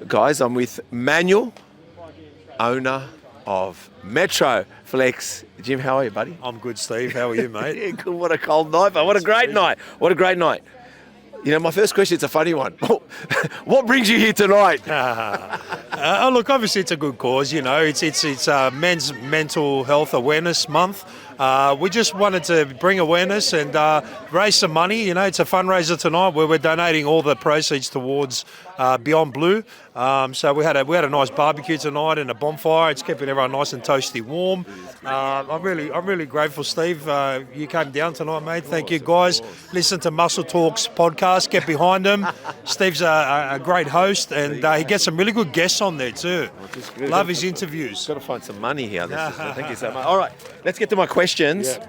guys, I'm with Manuel, owner of Metroflex. Jim, how are you, buddy? I'm good, Steve. How are you, mate? Yeah, good. What a cold night, but what a great night. What a great night. You know, my first question, it's a funny one. What brings you here tonight? Look, obviously it's a good cause. You know, it's Men's Mental Health Awareness Month. We just wanted to bring awareness and raise some money. You know, it's a fundraiser tonight where we're donating all the proceeds towards Beyond Blue. So we had a nice barbecue tonight and a bonfire. It's keeping everyone nice and toasty warm. I'm really grateful, Steve. You came down tonight, mate. Thank you, guys. Listen to Muscle Talks podcast. Get behind him. Steve's a great host, and he gets some really good guests on there too. Love his interviews. Got to find some money here. Thank you so much. All right, let's get to my questions. Yeah.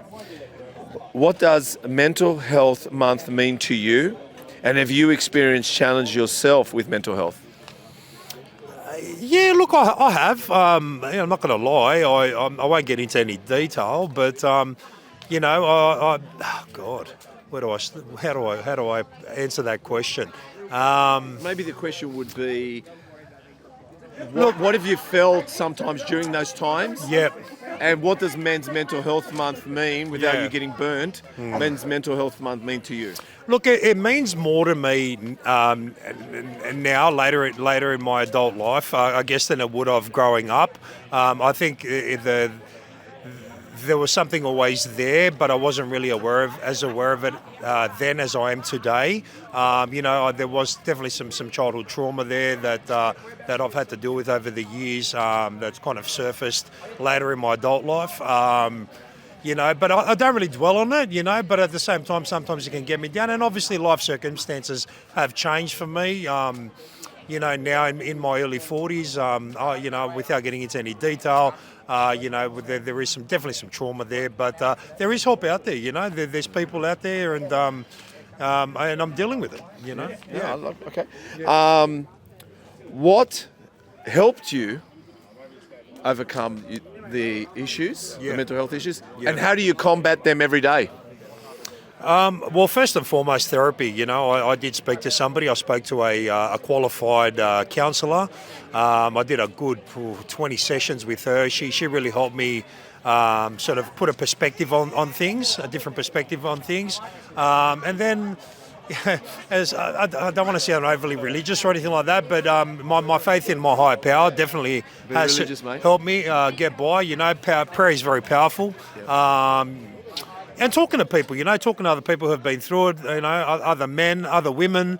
What does Mental Health Month mean to you? And have you experienced challenge yourself with mental health? Yeah, look, I have. I'm not going to lie. I won't get into any detail, but you know, oh God, how do I answer that question? Maybe the question would be, what have you felt sometimes during those times? Yeah. And what does Men's Mental Health Month mean, without Yeah. you getting burnt, Men's Mental Health Month mean to you? Look, it means more to me now, later in my adult life, I guess, than it would have growing up. I think there was something always there, but I wasn't really aware of it then as I am today. You know, there was definitely some childhood trauma there that I've had to deal with over the years. That's kind of surfaced later in my adult life. You know, but I don't really dwell on it, you know, but at the same time, sometimes it can get me down. And obviously life circumstances have changed for me. You know, now in my early 40s, you know, without getting into any detail, you know, there is definitely some trauma there, but there is help out there, you know. There's people out there, and I'm dealing with it, you know. Yeah. Okay. Yeah. What helped you overcome the issues, the mental health issues, and how do you combat them every day? Well, first and foremost, therapy. You know, I did speak to somebody. I spoke to a qualified counsellor. I did a good 20 sessions with her. She really helped me sort of put a perspective on things, a different perspective on things. And then, as I don't want to sound overly religious or anything like that, but my faith in my higher power definitely has helped me get by. You know, prayer is very powerful. And talking to people, you know, talking to other people who have been through it, you know, other men, other women,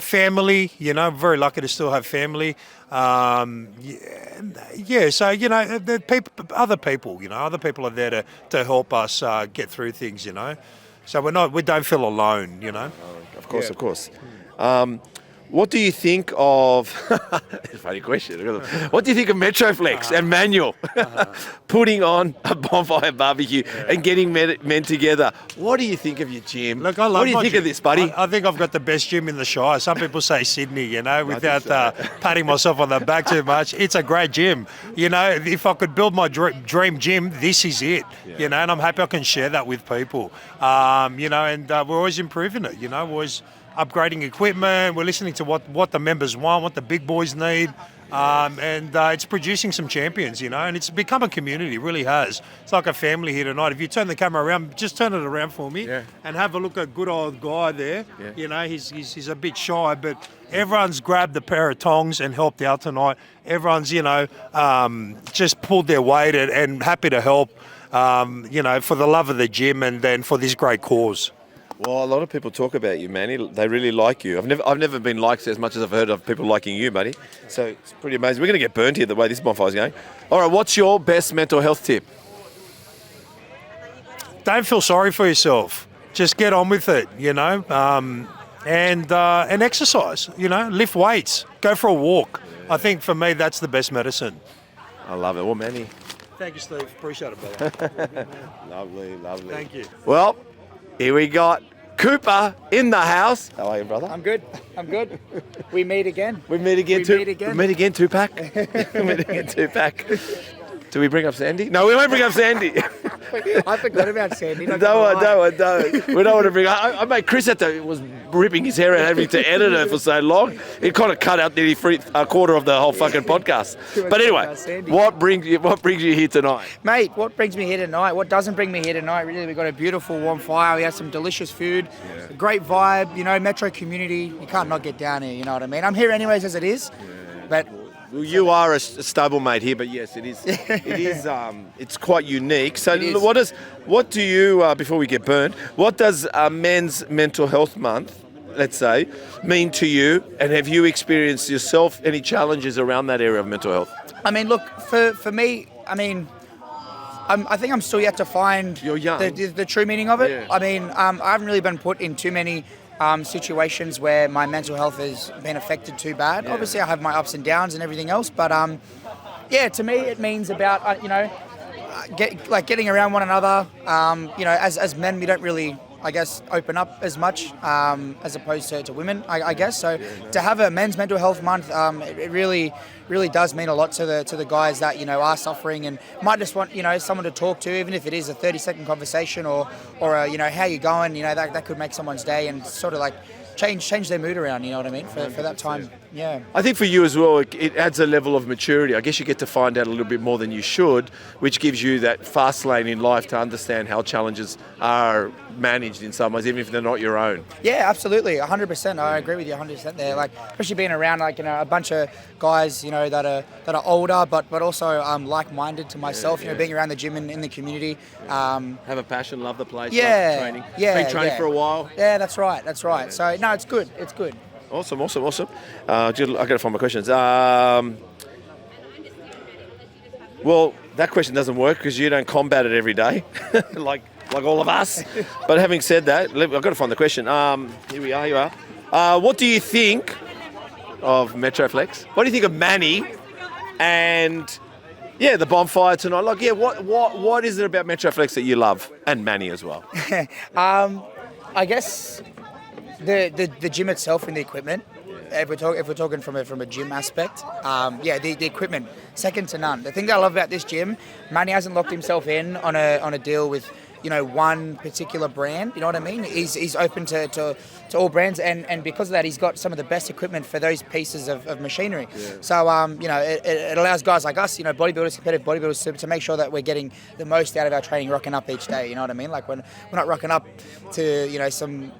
family, you know, I'm very lucky to still have family. Yeah, so, you know, other people are there to help us get through things, you know. So we don't feel alone, you know. Of course. What do you think of? Funny question. What do you think of Metroflex and Manuel putting on a bonfire barbecue and getting men together? What do you think of your gym? Look, I love. What do you think of this, buddy? I think I've got the best gym in the Shire. Some people say Sydney, you know, without patting myself on the back too much. It's a great gym. You know, if I could build my dream gym, this is it. Yeah. You know, and I'm happy I can share that with people. You know, and we're always improving it. You know, we're always upgrading equipment. We're listening to what the members want, what the big boys need, and it's producing some champions, you know. And it's become a community. It really has. It's like a family here tonight. If you turn the camera around, just turn it around for me, and have a look at good old guy there. Yeah. You know, he's a bit shy, but everyone's grabbed a pair of tongs and helped out tonight. Everyone's, you know, just pulled their weight and happy to help. You know, for the love of the gym and then for this great cause. Well, a lot of people talk about you, Manny. They really like you. I've never been liked as much as I've heard of people liking you, buddy. So it's pretty amazing. We're going to get burnt here the way this bonfire's going. All right, what's your best mental health tip? Don't feel sorry for yourself. Just get on with it, you know, and exercise. You know, lift weights, go for a walk. Yeah. I think for me that's the best medicine. I love it. Well, Manny. Thank you, Steve. Appreciate it, brother. Lovely. Thank you. Well, here we got Cooper in the house. How are you, brother? I'm good. We meet again. We meet again, Tupac. We meet again, Tupac. Do we bring up Sandy? No, we won't bring up Sandy. I forgot about Sandy. No, we don't want to bring. I made Chris was ripping his hair out, having to edit it for so long. It kind of cut out nearly a quarter of the whole fucking podcast. But anyway, what brings you here tonight, Mate, what brings me here tonight? What doesn't bring me here tonight? Really, we got a beautiful warm fire. We had some delicious food, a great vibe. You know, Metro community. You can't not get down here. You know what I mean? I'm here anyways as it is, but. Well, you are a stablemate here, but yes, it is. It's quite unique. So, what do you? Before we get burned, what does Men's Mental Health Month, let's say, mean to you? And have you experienced yourself any challenges around that area of mental health? I mean, look, for me, I mean, I think I'm still yet to find You're young. The true meaning of it. Yeah. I mean, I haven't really been put in too many situations where my mental health has been affected too bad. Yeah. Obviously, I have my ups and downs and everything else, but yeah, to me, it means about getting around one another. As men, we don't really, I guess, open up as much as opposed to women, I guess. So to have a Men's Mental Health Month, it really does mean a lot to the guys that are suffering and might just want someone to talk to, even if it is a 30-second conversation or how you going. That could make someone's day and sort of like change their mood around. You know what I mean? For that time. Yeah. I think for you as well, it adds a level of maturity. I guess you get to find out a little bit more than you should, which gives you that fast lane in life to understand how challenges are managed in some ways, even if they're not your own. Yeah, absolutely, 100%. I agree with you 100% there. Like, especially being around a bunch of guys, that are older, but also like-minded to myself. Being around the gym and in the community. Have a passion, love the place, love training. Been training for a while. Yeah, that's right. So no, it's good. It's good. Awesome. I got to find my questions. Well, that question doesn't work because you don't combat it every day, like all of us. But having said that, I've got to find the question. Here we are. What do you think of Metroflex? What do you think of Manny and the bonfire tonight? What is it about Metroflex that you love, and Manny as well? I guess the gym itself and the equipment. If we're talking from a gym aspect, the equipment second to none. The thing that I love about this gym, Manny hasn't locked himself in on a deal with one particular brand. You know what I mean? He's open to all brands, and because of that, he's got some of the best equipment for those pieces of machinery. Yeah. So it allows guys like us, bodybuilders, competitive bodybuilders, to make sure that we're getting the most out of our training, rocking up each day. You know what I mean? Like we're not rocking up to some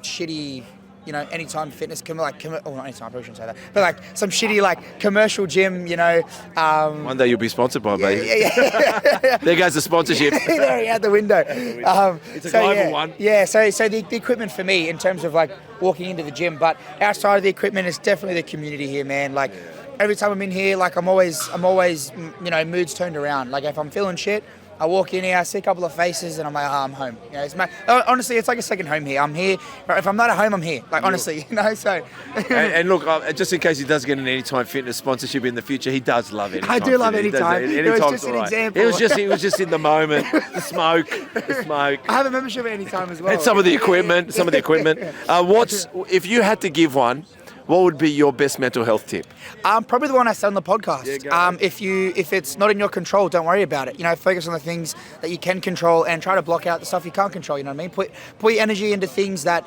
shitty Anytime Fitness, not Anytime, I probably shouldn't say that, but like some shitty commercial gym, One day you'll be sponsored by, baby. Yeah. There goes the sponsorship. There, out the window. It's a global one. Yeah, so the equipment for me in terms of walking into the gym, but outside of the equipment, it's definitely the community here, man. Every time I'm in here, I'm always moods turned around. If I'm feeling shit, I walk in here, I see a couple of faces, and I'm like, I'm home. Honestly, it's like a second home here. I'm here. If I'm not at home, I'm here. Honestly, So. and look, just in case he does get an Anytime Fitness sponsorship in the future, he does love Anytime. I do love Anytime. It was just an example. It was just in the moment. The smoke. I have a membership at Anytime as well. And some of the equipment. If you had to give one, what would be your best mental health tip? Probably the one I said on the podcast. Yeah, if it's not in your control, don't worry about it. Focus on the things that you can control and try to block out the stuff you can't control. You know what I mean? Put your energy into things that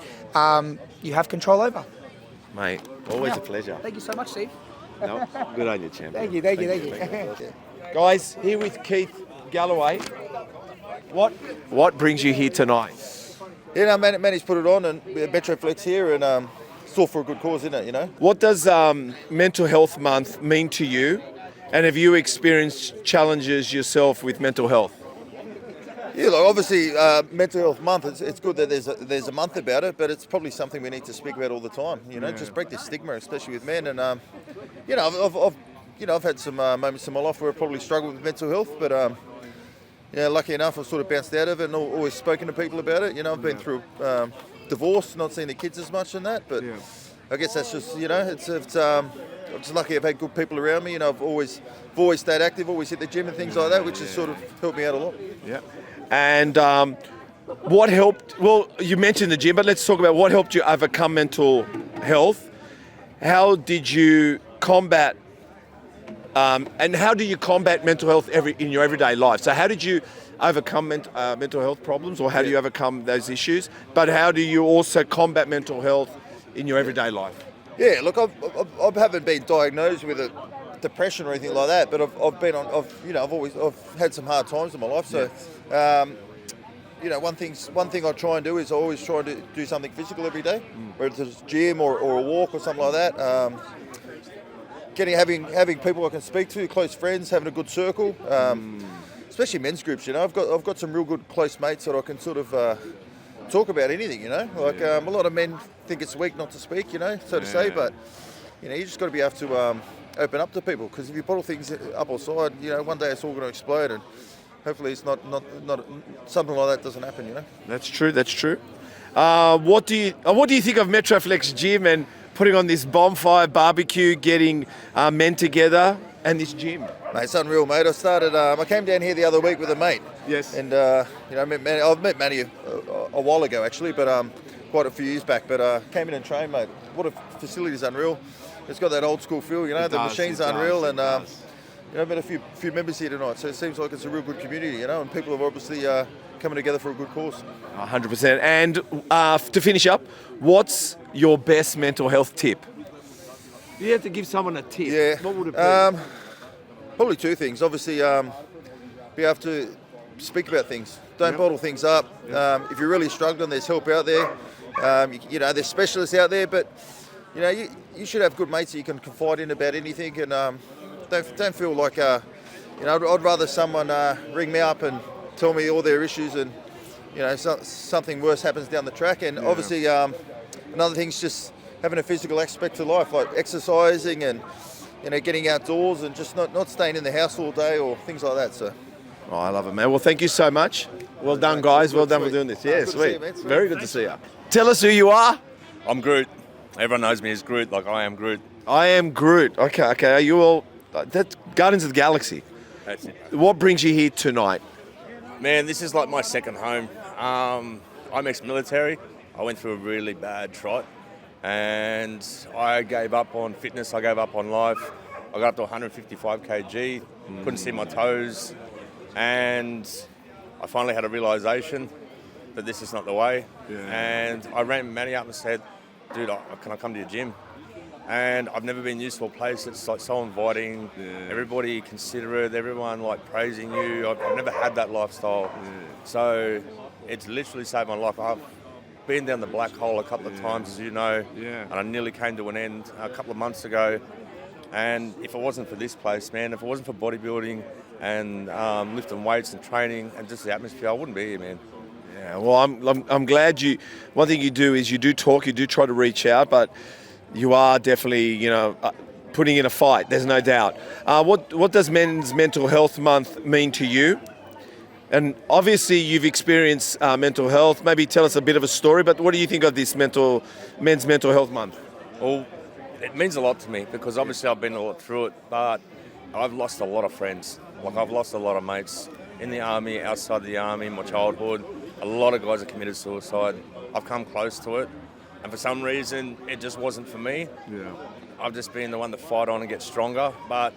you have control over. Mate, always a pleasure. Thank you so much, Steve. No, good on you, champ. Thank you. Guys, here with Keith Galloway. What brings you here tonight? Manny's put it on, and we have Metroflex here, and it's all for a good cause, isn't it, What does Mental Health Month mean to you? And have you experienced challenges yourself with mental health? Yeah, obviously, Mental Health Month, it's good that there's a month about it, but it's probably something we need to speak about all the time, just break this stigma, especially with men. And, I've had some moments in my life where I probably struggled with mental health, but, lucky enough, I've sort of bounced out of it and always spoken to people about it. I've been through divorce, not seeing the kids as much in that, but I guess that's just, I'm just lucky I've had good people around me. I've always stayed active, always hit the gym and things like that, which has sort of helped me out a lot. Yeah. And what helped? Well, you mentioned the gym, but let's talk about what helped you overcome mental health. How did you combat? And how do you combat mental health in your everyday life? So how did you overcome mental health problems, or how do you overcome those issues? But how do you also combat mental health in your everyday life? Yeah, look, I haven't been diagnosed with a depression or anything like that, but I've had some hard times in my life. So, one thing I try and do is I always try to do something physical every day, whether it's gym or a walk or something like that. Having people I can speak to, close friends, having a good circle, especially men's groups. I've got some real good close mates that I can sort of talk about anything. A lot of men think it's weak not to speak, so to say, but you just got to be able to open up to people, because if you bottle things up or side, one day it's all going to explode, and hopefully it's not something like that doesn't happen. That's true. What do you think of Metroflex gym and putting on this bonfire barbecue, getting men together, and this gym? Mate, it's unreal, mate. I came down here the other week with a mate. Yes. And I've met Manny a while ago actually, but quite a few years back. But came in and trained, mate. What a facility is unreal. It's got that old school feel, the machines are unreal, and I've met a few members here tonight, so it seems like it's a real good community, and people are obviously coming together for a good cause. 100%. And to finish up, what's your best mental health tip? If you had to give someone a tip, Yeah. what would it be? Probably two things. Obviously, be able to speak about things. Don't bottle things up. If you're really struggling, there's help out there. There's specialists out there, but you should have good mates that you can confide in about anything, and don't feel like I'd rather someone ring me up and tell me all their issues, and something worse happens down the track. And obviously, another thing's just having a physical aspect to life, like exercising and getting outdoors, and just not staying in the house all day or things like that. So. Oh, I love it, man. Well, thank you so much. Well done, guys. Well done for doing this. Yeah, Good to see sweet. you, mate. Very good to see you. Tell us who you are. I'm Groot. Everyone knows me as Groot, like I am Groot. I am Groot. Okay. Are you all... That's Guardians of the Galaxy. That's it. What brings you here tonight? Man, this is like my second home. I'm ex-military. I went through a really bad trot, and I gave up on fitness. I gave up on life. I got up to 155 kg, couldn't see my toes, and I finally had a realisation that this is not the way. Yeah. And I rang Manny up and said, dude, can I come to your gym? And I've never been used to a place that's like so inviting, everybody considerate, everyone like praising you. I've never had that lifestyle. So it's literally saved my life. I've been down the black hole a couple of times, as you know, and I nearly came to an end a couple of months ago. And if it wasn't for this place, man, if it wasn't for bodybuilding and lifting weights and training and just the atmosphere, I wouldn't be here, man. Yeah, well, I'm glad you... One thing you do is you do talk, you do try to reach out, but you are definitely, putting in a fight, there's no doubt. What does Men's Mental Health Month mean to you? And obviously you've experienced mental health. Maybe tell us a bit of a story, but what do you think of this Men's Mental Health Month? Well, it means a lot to me because obviously I've been a lot through it, but I've lost a lot of friends. Like I've lost a lot of mates in the army, outside the army, in my childhood. A lot of guys have committed suicide. I've come close to it, and for some reason, it just wasn't for me. Yeah. I've just been the one to fight on and get stronger, but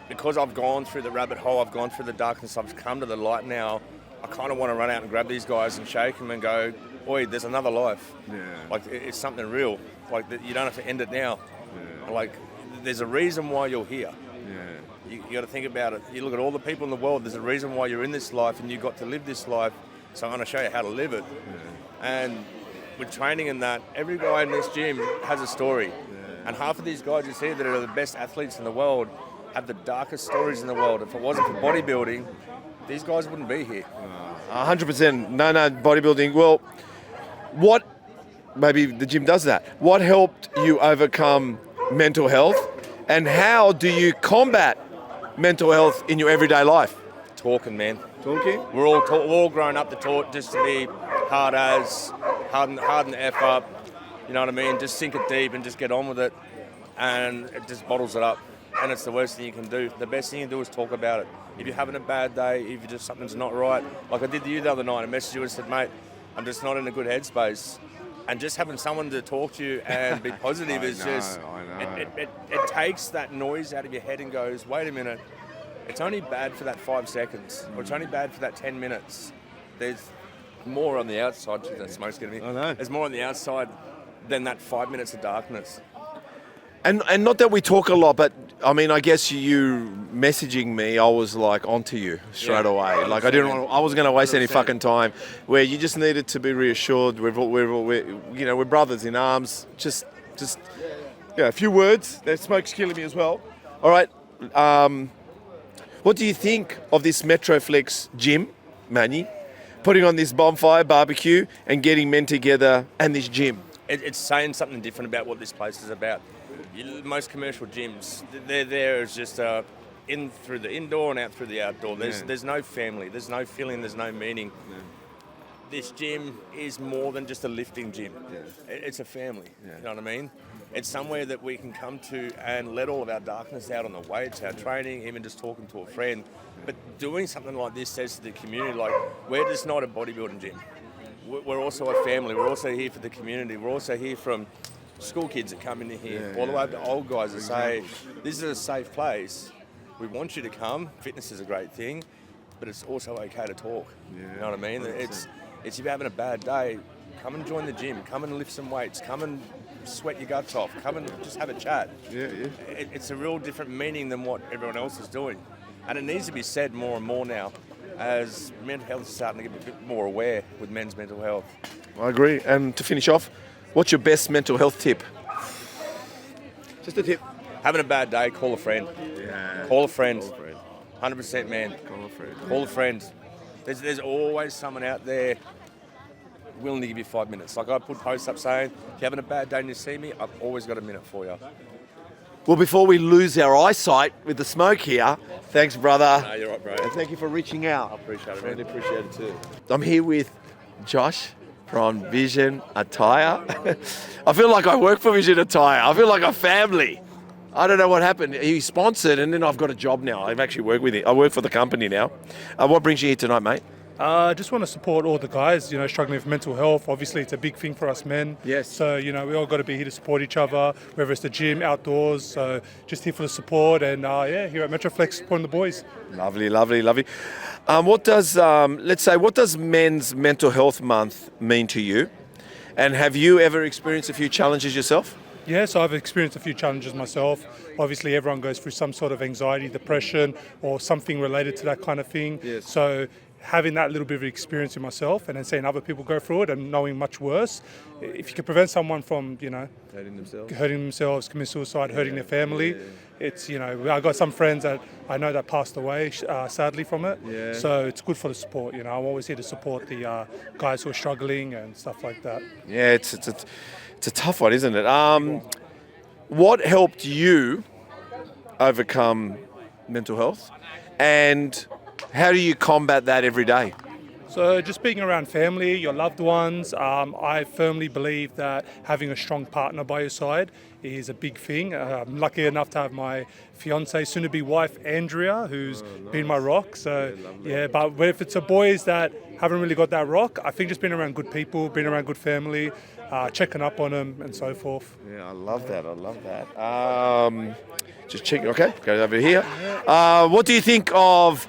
because I've gone through the rabbit hole, I've gone through the darkness, I've come to the light now, I kind of want to run out and grab these guys and shake them and go, boy, there's another life. Yeah. Like, it's something real. Like, you don't have to end it now. Yeah. Like, there's a reason why you're here. Yeah. You got to think about it. You look at all the people in the world, there's a reason why you're in this life and you got to live this life. So I'm going to show you how to live it. Yeah. And with training and that, every guy in this gym has a story. Yeah. And half of these guys you see that are the best athletes in the world have the darkest stories in the world. If it wasn't for bodybuilding, these guys wouldn't be here. 100%. No, bodybuilding. Well, maybe the gym does that. What helped you overcome mental health, and how do you combat mental health in your everyday life? Talking, man. Talking? We're all grown up to talk, just to be harden the F up, you know what I mean? Just sink it deep and just get on with it, and it just bottles it up. And it's the worst thing you can do. The best thing you can do is talk about it. If you're having a bad day, if something's not right, like I did to you the other night, I messaged you and said, mate, I'm just not in a good headspace. And just having someone to talk to you and be positive is just, it takes that noise out of your head and goes, wait a minute, it's only bad for that 5 seconds, or it's only bad for that 10 minutes. There's more on the outside. That smoke's getting me. I know. There's more on the outside than that 5 minutes of darkness. And not that we talk a lot, but I mean, I guess you messaging me, I was like onto you straight away. Like I wasn't going to waste any fucking time. Where you just needed to be reassured. We're brothers in arms. Just a few words. That smoke's killing me as well. All right. What do you think of this Metroflex gym, Manny? Putting on this bonfire barbecue and getting men together and this gym. It's saying something different about what this place is about. Most commercial gyms, they're there as just in through the indoor and out through the outdoor. There's no family, there's no feeling, there's no meaning. Yeah. This gym is more than just a lifting gym. Yeah. It's a family, you know what I mean? It's somewhere that we can come to and let all of our darkness out on the weights, our training, even just talking to a friend. But doing something like this says to the community, like, we're just not a bodybuilding gym. We're also a family. We're also here for the community. We're also here from school kids that come in here, all the way up to old guys that say, this is a safe place. We want you to come. Fitness is a great thing, but it's also okay to talk. You know what I mean? It's if you're having a bad day, come and join the gym. Come and lift some weights. Come and sweat your guts off. Come and just have a chat. It's a real different meaning than what everyone else is doing. And it needs to be said more and more now as mental health is starting to get a bit more aware with men's mental health. I agree. And to finish off, what's your best mental health tip? Just a tip. Having a bad day, call a friend. Yeah. Call a friend. 100%, man. Call a friend. Call a friend. There's always someone out there willing to give you 5 minutes. Like I put posts up saying, if you're having a bad day and you see me, I've always got a minute for you. Well, before we lose our eyesight with the smoke here, thanks, brother. No, you're right, bro. And thank you for reaching out. I appreciate it, man. Really appreciate it too. I'm here with Josh from Vision Attire. I feel like I work for Vision Attire. I feel like a family. I don't know what happened. He sponsored, and then I've got a job now. I've actually worked with him. I work for the company now. What brings you here tonight, mate? Just want to support all the guys, struggling with mental health. Obviously, it's a big thing for us men. Yes. So, we all got to be here to support each other, whether it's the gym, outdoors. So, just here for the support. And, here at Metroflex, supporting the boys. Lovely, lovely, lovely. What does Men's Mental Health Month mean to you? And have you ever experienced a few challenges yourself? Yeah, so I've experienced a few challenges myself. Obviously, everyone goes through some sort of anxiety, depression, or something related to that kind of thing. Yes. So having that little bit of experience in myself and then seeing other people go through it and knowing much worse, if you could prevent someone from, Hurting themselves, committing suicide, hurting their family, it's, I got some friends that I know that passed away, sadly, from it. Yeah. So it's good for the support, I'm always here to support the guys who are struggling and stuff like that. Yeah, it's a tough one, isn't it? What helped you overcome mental health, and how do you combat that every day? So just being around family, your loved ones, I firmly believe that having a strong partner by your side is a big thing. I'm lucky enough to have my fiancée, soon-to-be wife, Andrea, who's been my rock. So, but if it's the boys that haven't really got that rock, I think just being around good people, being around good family, checking up on them and so forth. Yeah, I love that. Just checking. Okay, go over here. What do you think of...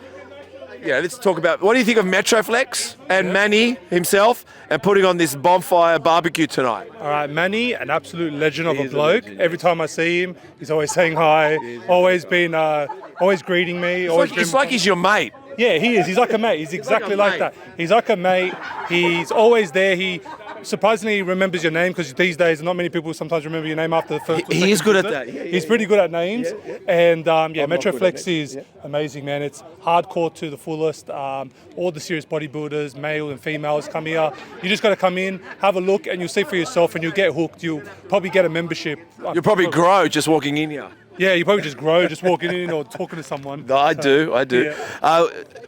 Yeah, let's talk about, what do you think of Metroflex and Manny himself and putting on this bonfire barbecue tonight? All right, Manny, an absolute legend of a bloke. Every time I see him, he's always saying hi, always greeting me. It's like he's your mate. Yeah, he is. He's like a mate. He's exactly like that. He's like a mate. He's always there. He surprisingly remembers your name, because these days not many people sometimes remember your name after the first. He is good at that. He's pretty good at names. And Metroflex is amazing, man. It's hardcore to the fullest. All the serious bodybuilders, male and females, come here. You just got to come in, have a look, and you'll see for yourself, and you'll get hooked. You'll probably get a membership. You'll probably grow just walking in here. Yeah, you probably just grow just walking in or talking to someone. No, I do. Yeah.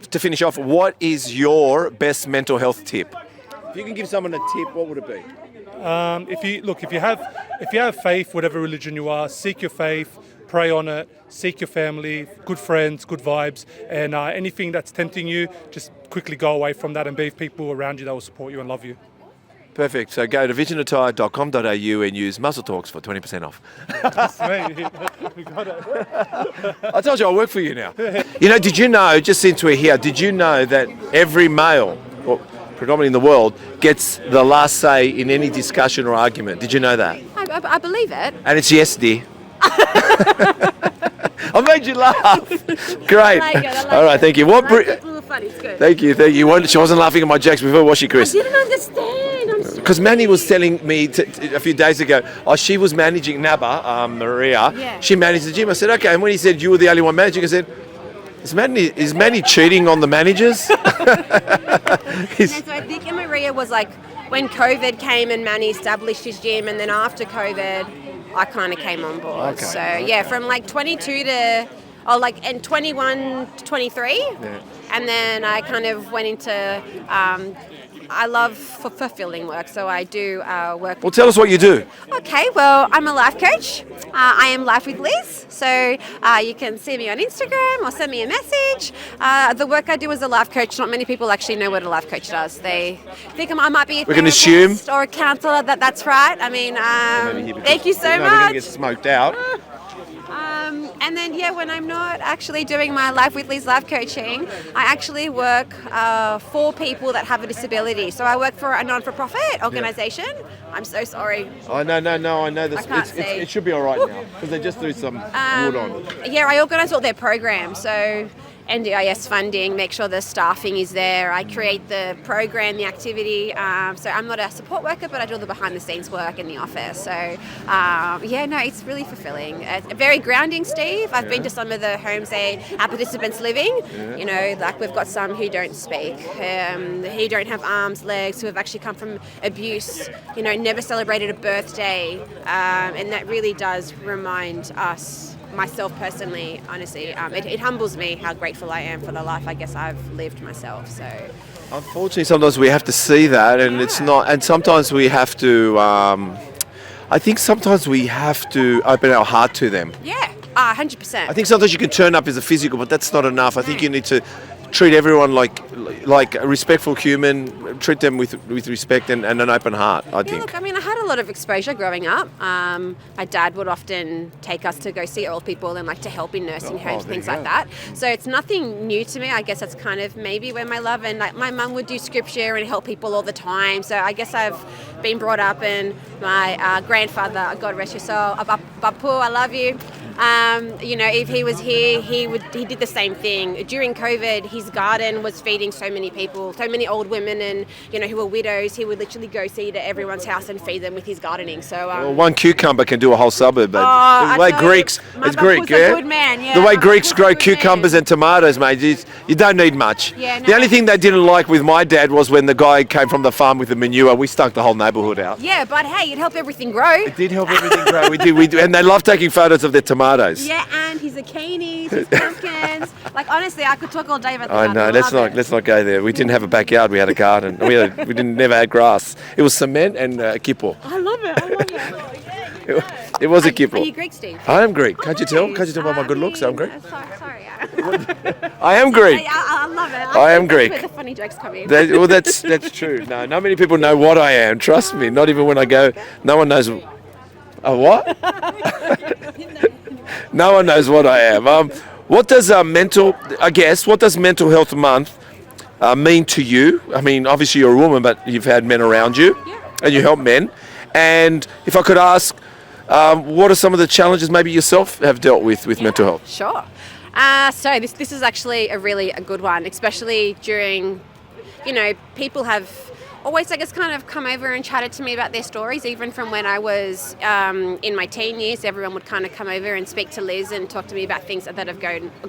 To finish off, what is your best mental health tip? If you can give someone a tip, what would it be? If you have faith, whatever religion you are, seek your faith, pray on it, seek your family, good friends, good vibes, and anything that's tempting you, just quickly go away from that and be with people around you that will support you and love you. Perfect. So go to visionattire.com.au and use Muscle Talks for 20% off. We got it. I told you I work for you now. You know, did you know, just since we're here, did you know that every male, well, predominantly in the world, gets the last say in any discussion or argument? Did you know that? I believe it. And it's yes, dear. I made you laugh. Great. I like it. All right, thank you. What? People were funny. It's good. Thank you. She wasn't laughing at my jokes before, was she, Chris? I didn't understand. I'm sorry. Because Manny was telling me a few days ago, she was managing Naba, Maria. Yeah. She managed the gym. I said, okay. And when he said you were the only one managing, I said, is Manny cheating on the managers? And so I think Maria was like when COVID came and Manny established his gym, and then after COVID, I kind of came on board. Okay. So yeah, from like 22 to and 21 to 23, and then I kind of went into. I love fulfilling work, so I do work. Well, tell us what you do. Okay, well, I'm a life coach. I am Life with Liz, so you can see me on Instagram or send me a message. The work I do as a life coach, not many people actually know what a life coach does. They think I might be a therapist or a counsellor. That's right. I mean, thank you so much. We're going to get smoked out. And then, when I'm not actually doing my Life with Liz life coaching, I actually work for people that have a disability. So I work for a non-for-profit organisation. I'm so sorry. Oh, no, I know this. I can't see. It should be all right now, because they just threw some wood on. Yeah, I organise all their programs. So NDIS funding, make sure the staffing is there. I create the program, the activity. So I'm not a support worker, but I do all the behind-the-scenes work in the office. So, it's really fulfilling. It's very grounding, Steve. I've been to some of the homes our participants living. Yeah. You know, like we've got some who don't speak, who don't have arms, legs, who have actually come from abuse, never celebrated a birthday. And that really does remind us, myself personally, honestly, it humbles me how grateful I am for the life I guess I've lived myself. So unfortunately, sometimes we have to see that, and it's not. And sometimes we have to. I think sometimes we have to open our heart to them. yeah, 100%. I think sometimes you can turn up as a physical, but that's not enough. I think you need to treat everyone like a respectful human. Treat them with respect and an open heart. I think. Look, I mean, I had a lot of exposure growing up. My dad would often take us to go see old people and to help in nursing homes, things like that. So it's nothing new to me. I guess that's kind of maybe where my love, and my mum would do scripture and help people all the time. So I guess I've been brought up, and my grandfather, God rest your soul, Bapu, I love you. If he was here, he did the same thing. During COVID, his garden was feeding so many people, so many old women and, who were widows. He would literally go see to everyone's house and feed them with his gardening. So one cucumber can do a whole suburb, baby. The way Greeks, it's Greek, was a good man, yeah. The way Greeks grow cucumbers and tomatoes, mate, you don't need much. Yeah, no. The only thing they didn't like with my dad was when the guy came from the farm with the manure. We stunk the whole neighbourhood out. Yeah, but hey, it helped everything grow. It did help everything grow. We do, and they love taking photos of their tomatoes. Yeah, and his zucchinis, his pumpkins. Honestly, I could talk all day about the I know. Let's not go there. We didn't have a backyard. We had a garden. We never had grass. It was cement and kippo. I love it. It was a kippo. Are you Greek, Steve? I am Greek. Can't you tell? Can't you tell by my good looks? I'm Greek. Sorry. I am Greek. I love it. I am Greek. That's where the funny jokes come in. That's true. No, not many people know what I am. Trust me. Not even when I go. No one knows. A what? No one knows what I am. What does mental health month mean to you? I mean, obviously you're a woman, but you've had men around you, and you help men. And if I could ask, what are some of the challenges maybe yourself have dealt with mental health? Sure. So this is actually a good one, especially during, people have always, kind of come over and chatted to me about their stories, even from when I was in my teen years. Everyone would kind of come over and speak to Liz and talk to me about things that have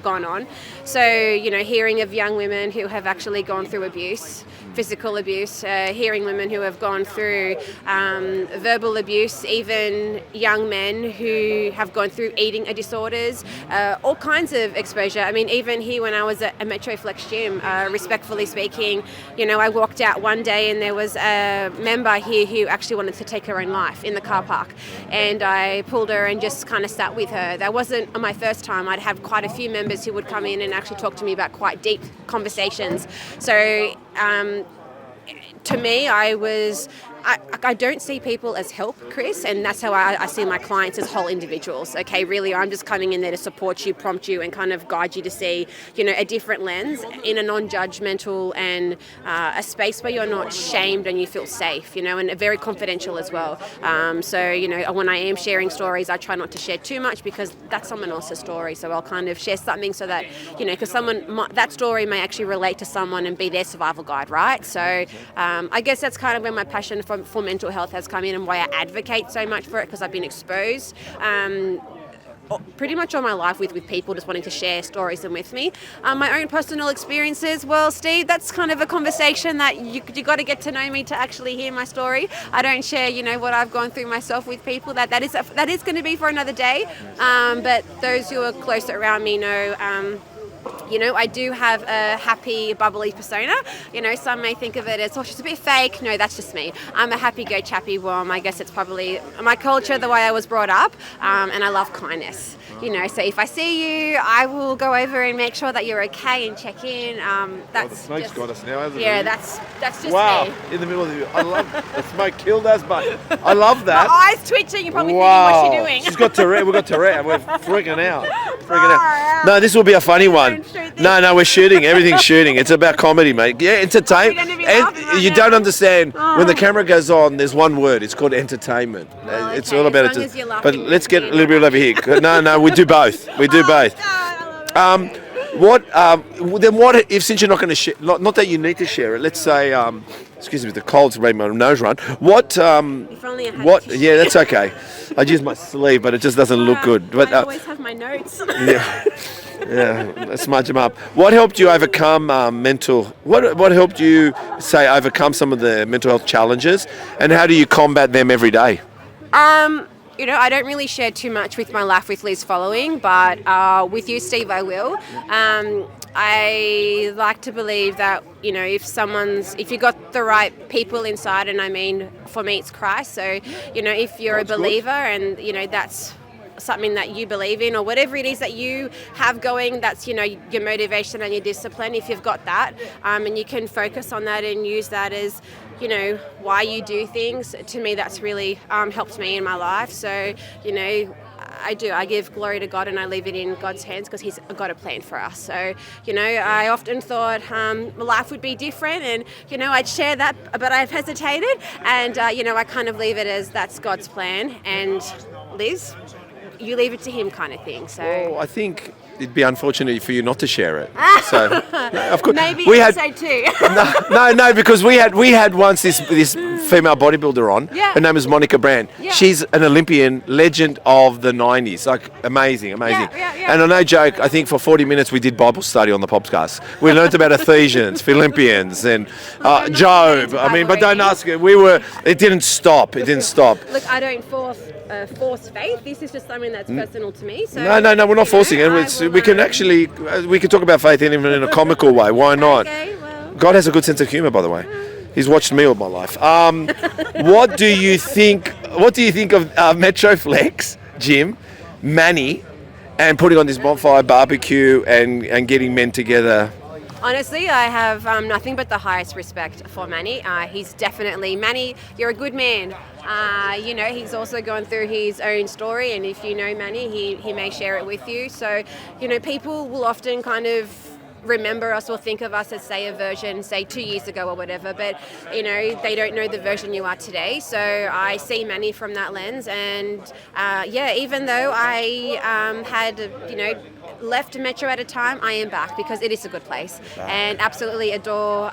gone on. So, hearing of young women who have actually gone through abuse, physical abuse, hearing women who have gone through verbal abuse, even young men who have gone through eating disorders, all kinds of exposure. I mean, even here when I was at a Metroflex gym, respectfully speaking, I walked out one day and there was a member here who actually wanted to take her own life in the car park, and I pulled her and just kind of sat with her. That wasn't my first time. I'd have quite a few members who would come in and actually talk to me about quite deep conversations. So to me, I was I don't see people as help, Chris, and that's how I see my clients as whole individuals. Okay, really, I'm just coming in there to support you, prompt you, and kind of guide you to see, a different lens in a non-judgmental and a space where you're not shamed and you feel safe, and very confidential as well. So, when I am sharing stories, I try not to share too much because that's someone else's story. So I'll kind of share something so that, because that story may actually relate to someone and be their survival guide, right? So I guess that's kind of where my passion for mental health has come in and why I advocate so much for it, because I've been exposed pretty much all my life with people just wanting to share stories and with me. My own personal experiences, well, Steve, that's kind of a conversation that you got to get to know me to actually hear my story. I don't share, what I've gone through myself with people. That is going to be for another day. But those who are closer around me know. I do have a happy, bubbly persona. Some may think of it as, she's a bit fake. No, that's just me. I'm a happy, go chappy worm. I guess it's probably my culture, the way I was brought up, and I love kindness. So if I see you, I will go over and make sure that you're okay and check in. The smoke's got us now, hasn't it? Yeah, that's just me. In the middle of I love the smoke killed us, but I love that. My eyes twitching. You're probably thinking, what's she doing? She's got Tourette. We've got Tourette, and we're freaking out. No, this will be a funny one. No, we're shooting. Everything's shooting. It's about comedy, mate. Yeah, entertainment. And you don't understand when the camera goes on. There's one word. It's called entertainment. Well, it's all about it. But let's get a little bit over here. No, we do both. We do both. What if, since you're not going to share, not that you need to share it, let's say, excuse me, the cold's made my nose run. If only I had tissue. Yeah, that's okay. I use my sleeve, but it just doesn't look good. But I always have my notes. Yeah, smudge them up. What helped you overcome What helped you overcome some of the mental health challenges, and how do you combat them every day? I don't really share too much with my Laugh with Liz following, but with you, Steve, I will. I like to believe that, if you got the right people inside, and I mean, for me, it's Christ. So, if you're a believer and, that's something that you believe in, or whatever it is that you have going, that's, your motivation and your discipline, if you've got that, and you can focus on that and use that as, why you do things, to me that's really helped me in my life. So, I give glory to God and I leave it in God's hands because He's got a plan for us. So, I often thought my life would be different and, I'd share that, but I've hesitated and, I kind of leave it as that's God's plan, and Liz, you leave it to Him kind of thing. So well, I think it'd be unfortunate for you not to share it. So, of course, maybe we had so too. no, because we had once this female bodybuilder on. Yeah. Her name is Monica Brand. Yeah. She's an Olympian legend of the 90s. Like amazing. Yeah. And I no joke, I think for 40 minutes we did Bible study on the podcast. We learnt about Ephesians, Philippians, and Job. But don't ask it. It didn't stop. Look, I don't force faith. This is just something that's personal to me. So no, we're not forcing it. We can talk about faith even in a comical way. Why not? Okay, well. God has a good sense of humour, by the way. He's watched me all my life. What do you think of Metroflex, Jim, Manny, and putting on this bonfire barbecue and getting men together? Honestly, I have nothing but the highest respect for Manny. He's definitely, Manny, you're a good man. He's also gone through his own story, and if you know Manny, he may share it with you. So, people will often kind of remember us or think of us as, say, a version, say 2 years ago or whatever, but they don't know the version you are today. So I see Manny from that lens, and even though I had left Metro at a time, I am back because it is a good place and absolutely adore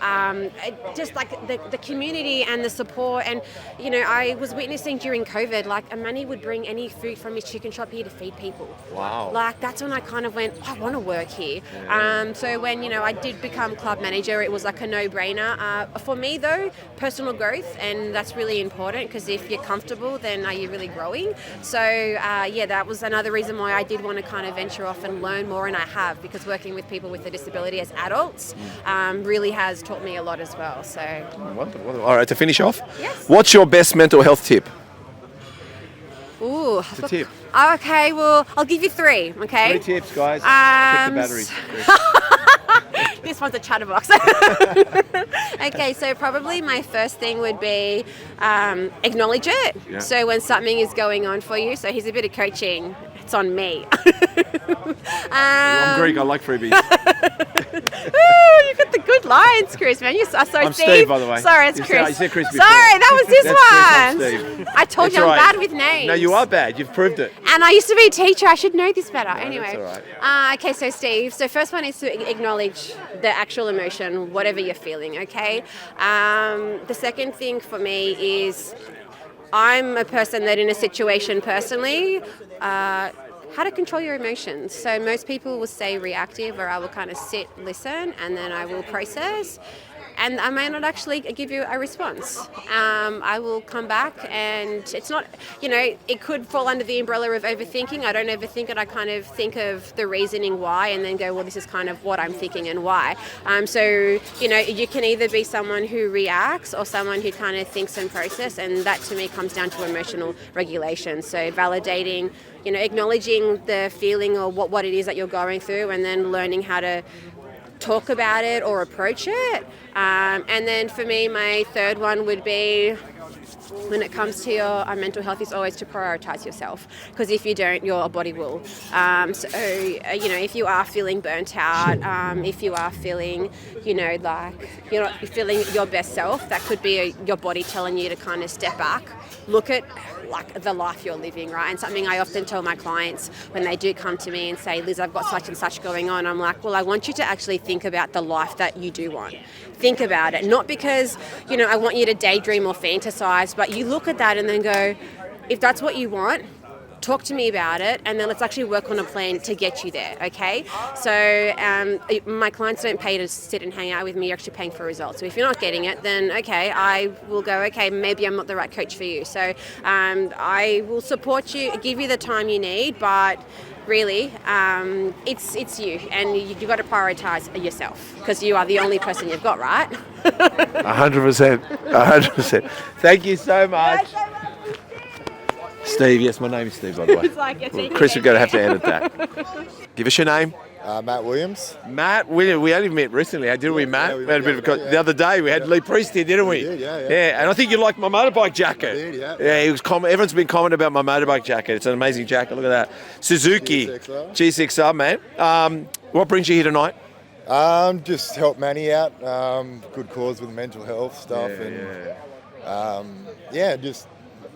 just like the community and the support. And I was witnessing during COVID, like Manny would bring any food from his chicken shop here to feed people. Wow. Like that's when I kind of went, I want to work here. So when I did become club manager, it was like a no-brainer. For me though, personal growth, and that's really important because if you're comfortable, then are you really growing? So that was another reason why I did want to kind of venture off and learn more, and I have, because working with people with a disability as adults really has taught me a lot as well. So wonderful. All right, to finish off, yes. What's your best mental health tip? Ooh, it's a tip. Okay, well, I'll give you 3. Okay. 3 tips, guys. Check the batteries. this one's a chatterbox. Okay, so probably my first thing would be acknowledge it. Yeah. So when something is going on for you, so here's a bit of coaching. It's on me. I'm Greek. I like freebies. Ooh, you got the good lines, Chris, man. Sorry, I'm Steve, by the way. Sorry, it's You Chris. said Chris Sorry, before. that was this That's one. Chris, I'm Steve. I told That's you I'm all right. bad with names. No, you are bad. You've proved it. And I used to be a teacher. I should know this better. Anyway. that's all Okay, so Steve. So first one is to acknowledge the actual emotion, whatever you're feeling. Okay. The second thing for me is I'm a person that in a situation personally. How to control your emotions. So most people will say reactive, or I will kind of sit, listen, and then I will process. And I may not actually give you a response. I will come back, and it's not, it could fall under the umbrella of overthinking. I don't overthink it. I kind of think of the reasoning why, and then go, well, this is kind of what I'm thinking and why. So you can either be someone who reacts or someone who kind of thinks and process, and that to me comes down to emotional regulation. So validating, acknowledging the feeling or what it is that you're going through, and then learning how to talk about it or approach it. And then for me, my third one would be, when it comes to your mental health, is always to prioritise yourself, because if you don't, your body will. If you are feeling burnt out, if you are feeling, like you're not feeling your best self, that could be your body telling you to kind of step back, look at like the life you're living, right? And something I often tell my clients when they do come to me and say, Liz, I've got such and such going on. I'm like, well, I want you to actually think about the life that you do want. Think about it. Not because, I want you to daydream or fantasize, but you look at that and then go, if that's what you want, talk to me about it, and then let's actually work on a plan to get you there, okay? So my clients don't pay to sit and hang out with me. You're actually paying for results. So if you're not getting it, then okay, I will go, okay, maybe I'm not the right coach for you. So I will support you, give you the time you need, but really, it's you, and you've got to prioritise yourself, because you are the only person you've got, right? 100%. 100%. Thank you so much. Steve, yes, my name is Steve, by the way. It's like, Chris, we're going to have to edit that. Give us your name. Matt Williams. Matt, we only met recently, didn't we, Matt? Yeah, we we had a bit of yeah. the other day. We had Lee Priest here, didn't we? We did, yeah. Yeah, and I think you liked my motorbike jacket. I did, yeah. Yeah, it was everyone's been commenting about my motorbike jacket. It's an amazing jacket. Look at that. Suzuki G6R, man. What brings you here tonight? Just help Manny out. Good cause with mental health stuff, just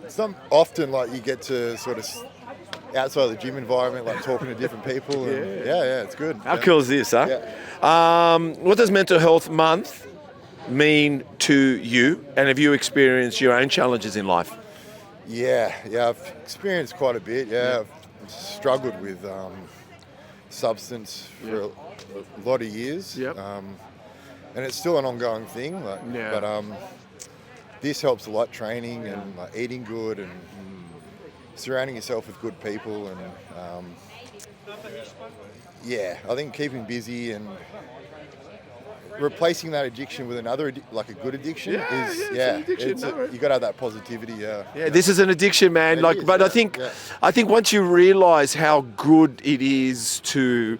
it's not often like you get to sort of outside of the gym environment, like talking to different people. And it's good. How cool is this, huh? Yeah. What does Mental Health Month mean to you? And have you experienced your own challenges in life? Yeah, I've experienced quite a bit. Yeah, I've struggled with substance for a lot of years. Yep. And it's still an ongoing thing. But this helps a lot, training and like, eating good and surrounding yourself with good people. And I think keeping busy and replacing that addiction with another, like a good addiction, you got to have that positivity. Yeah, this is an addiction, man. It is, I think once you realise how good it is to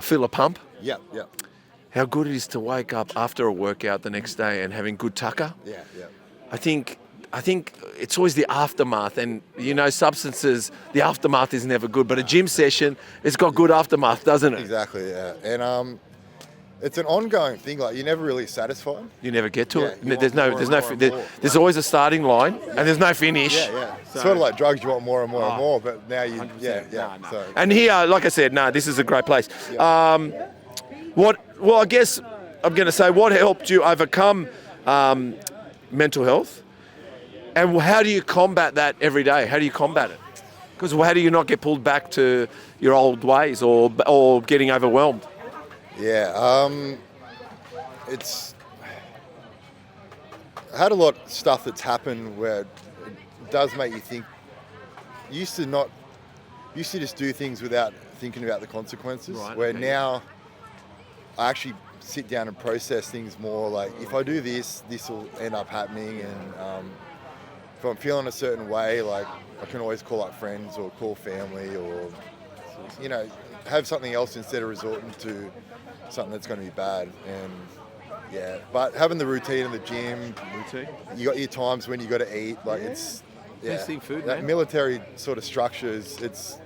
feel a pump. Yeah. How good it is to wake up after a workout the next day and having good tucker. Yeah. I think it's always the aftermath, and substances, the aftermath is never good, but a gym session, it's got good aftermath, doesn't it? Exactly, yeah. And it's an ongoing thing, like you're never really satisfied. You never get to it. You There's always a starting line and there's no finish. Yeah. Sort of like drugs, you want more and more and more, but now you, 100%. yeah. So, and here, like I said, this is a great place. Yeah. I guess I'm going to say, what helped you overcome mental health? And how do you combat that every day? How do you combat it? Because how do you not get pulled back to your old ways or getting overwhelmed? Yeah, I had a lot of stuff that's happened where it does make you think. You used to just do things without thinking about the consequences. Right, where okay. now I actually sit down and process things more. Like if I do this will end up happening, and if I'm feeling a certain way, like I can always call up friends or call family, or have something else instead of resorting to something that's going to be bad. And yeah, but having the routine in the gym, you got your times when you got to eat. Like it's Tasting food, that man. military sort of structures. It's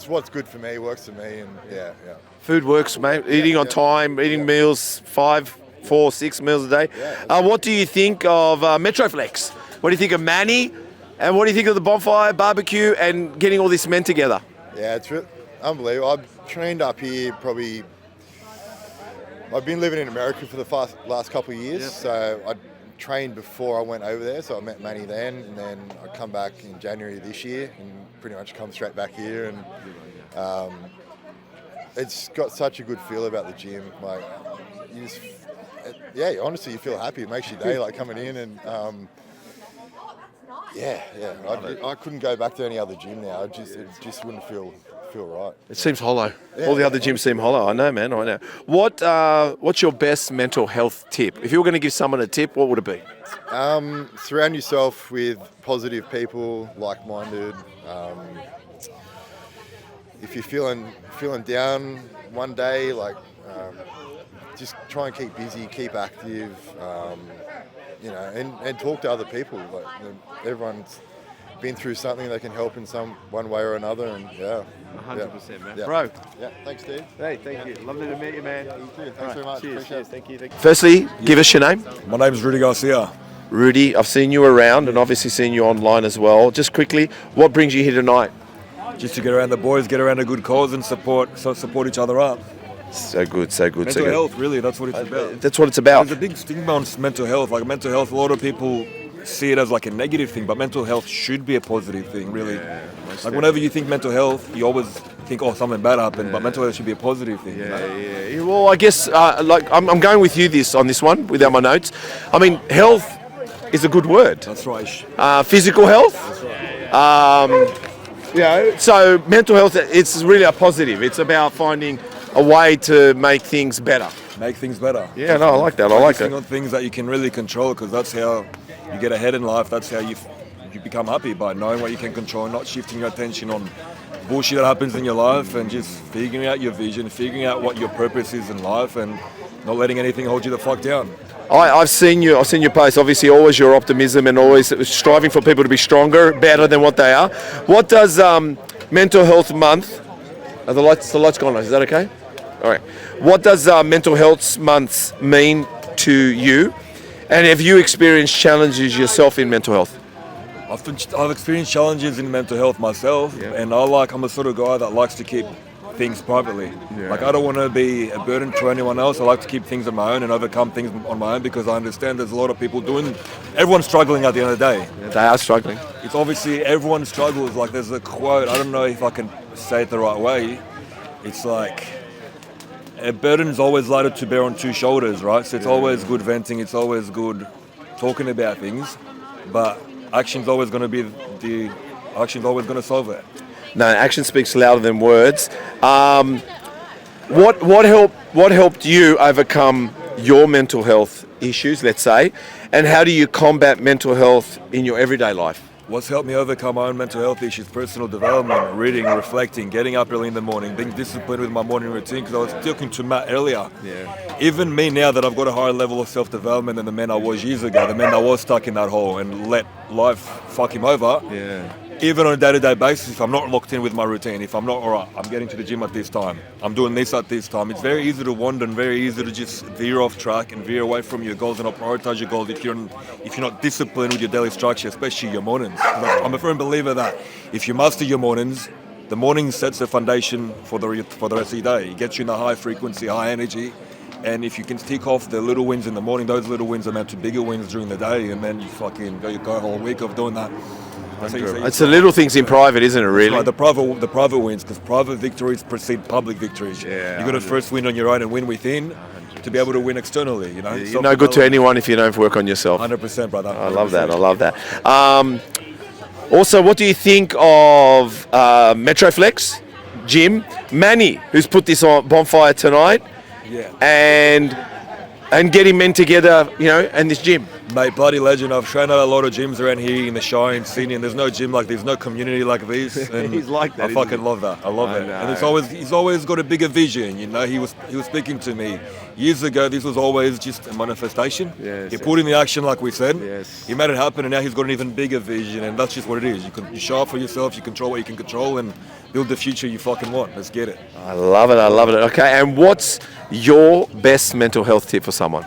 what's good for me, works for me, and yeah. Food works, mate. Eating on time, eating meals 5, 4, 6 meals a day. What do you think of Metroflex? What do you think of Manny? And what do you think of the bonfire, barbecue, and getting all this men together? Yeah, it's unbelievable. I've trained up here probably. I've been living in America for the last couple of years, so I trained before I went over there. So I met Manny then, and then I come back in January this year, and pretty much come straight back here. And it's got such a good feel about the gym. Like, you just, honestly, you feel happy. It makes your day, like coming in and. I couldn't go back to any other gym now. It just wouldn't feel right. It seems hollow. All the other gyms seem hollow. I know, man. I know. What's your best mental health tip? If you were going to give someone a tip, what would it be? Surround yourself with positive people, like-minded. If you're feeling down one day, just try and keep busy, keep active. And talk to other people. Like, everyone's been through something that can help in one way or another, and 100%, man. Yeah. Bro. Yeah, thanks, Steve. Hey, thank you. Lovely to meet you, man. You too. Thanks very much. Cheers. Appreciate it. Thank you. Firstly, give us your name. My name's Rudy Garcia. Rudy, I've seen you around and obviously seen you online as well. Just quickly, what brings you here tonight? Just to get around the boys, get around a good cause and support each other up. So good, so good, Mental so good. health, really, that's what it's about. That's what it's about. There's a big stigma on mental health. Like mental health, a lot of people see it as like a negative thing, but mental health should be a positive thing, really. Like whenever you think mental health, you always think, oh, something bad happened, but mental health should be a positive thing. Yeah. Well, I guess I'm going with you on this one without my notes. I mean, health is a good word. That's right. Physical health. So mental health, it's really a positive. It's about finding a way to make things better. Make things better. Yeah, no, I like that. I like Focusing that. on things that you can really control, because that's how you get ahead in life. That's how you become happy, by knowing what you can control, not shifting your attention on bullshit that happens in your life, and just figuring out your vision, figuring out what your purpose is in life, and not letting anything hold you the fuck down. I've seen your posts. Obviously, always your optimism and always striving for people to be stronger, better than what they are. What does Mental Health Month? Are the lights gone? Is that okay? All right. What does Mental Health Month mean to you? And have you experienced challenges yourself in mental health? I've experienced challenges in mental health myself, and I'm a sort of guy that likes to keep things privately. Like, I don't want to be a burden to anyone else. I like to keep things on my own and overcome things on my own, because I understand there's a lot of people everyone's struggling at the end of the day. They are struggling. It's obviously everyone struggles. Like, there's a quote, I don't know if I can say it the right way. It's like, a burden's always lighter to bear on two shoulders, right? So it's always good venting, it's always good talking about things, but action's always going to solve it. No, action speaks louder than words. What helped you overcome your mental health issues, let's say, and how do you combat mental health in your everyday life? What's helped me overcome my own mental health issues? Personal development, reading, reflecting, getting up early in the morning, being disciplined with my morning routine. Because I was talking to Matt earlier. Even me now that I've got a higher level of self-development than the man I was years ago, the man that was stuck in that hole and let life fuck him over. Even on a day-to-day basis, if I'm not locked in with my routine, if I'm not, all right, I'm getting to the gym at this time, I'm doing this at this time, it's very easy to wander and very easy to just veer off track and veer away from your goals and not prioritize your goals if you're not disciplined with your daily structure, especially your mornings. I'm a firm believer that if you master your mornings, the morning sets the foundation for the rest of your day. It gets you in a high frequency, high energy. And if you can tick off the little wins in the morning, those little wins are meant to bigger wins during the day, and then you fucking go a whole week of doing that. It's the little things in private, isn't it, really? Right, the private wins, because private victories precede public victories. You got to first win on your own and win within to be able to win externally. You're no good to anyone if you don't work on yourself. 100%, brother. 100%. I love that. Also, what do you think of Metroflex gym? Manny, who's put this on bonfire tonight, and getting men together, and this gym. Mate, bloody legend. I've trained at a lot of gyms around here in the Shire, Sydney, and there's no gym like there's no community like this. And He's like that, I isn't fucking he? love that. I love I it. know. And he's always got a bigger vision. You know, he was speaking to me years ago. This was always just a manifestation. Yes, He put in the action, like we said. Yes. He made it happen, and now he's got an even bigger vision. And that's just what it is. You show up for yourself. You control what you can control, and build the future you fucking want. Let's get it. I love it. I love it. Okay, and what's your best mental health tip for someone?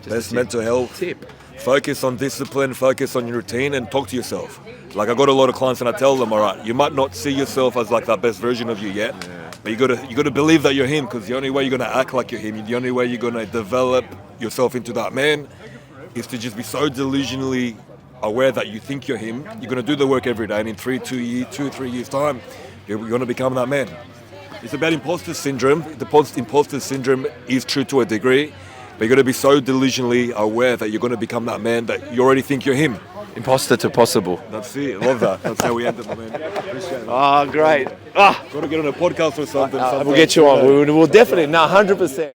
Best mental health Tip. Focus on discipline, focus on your routine, and talk to yourself. Like I got a lot of clients, and I tell them, all right, you might not see yourself as like that best version of you yet, but you gotta believe that you're him, because the only way you're gonna act like you're him, the only way you're gonna develop yourself into that man, is to just be so delusionally aware that you think you're him. You're gonna do the work every day, and in 3 years time, you're gonna become that man. It's about imposter syndrome. The imposter syndrome is true to a degree. But you're going to be so delusionally aware that you're going to become that man that you already think you're him. Imposter to possible. That's it. I love that. That's how we end it, my man. Appreciate it. Oh, great. Got to get on a podcast or something. We'll get you on. We'll definitely, no, 100%.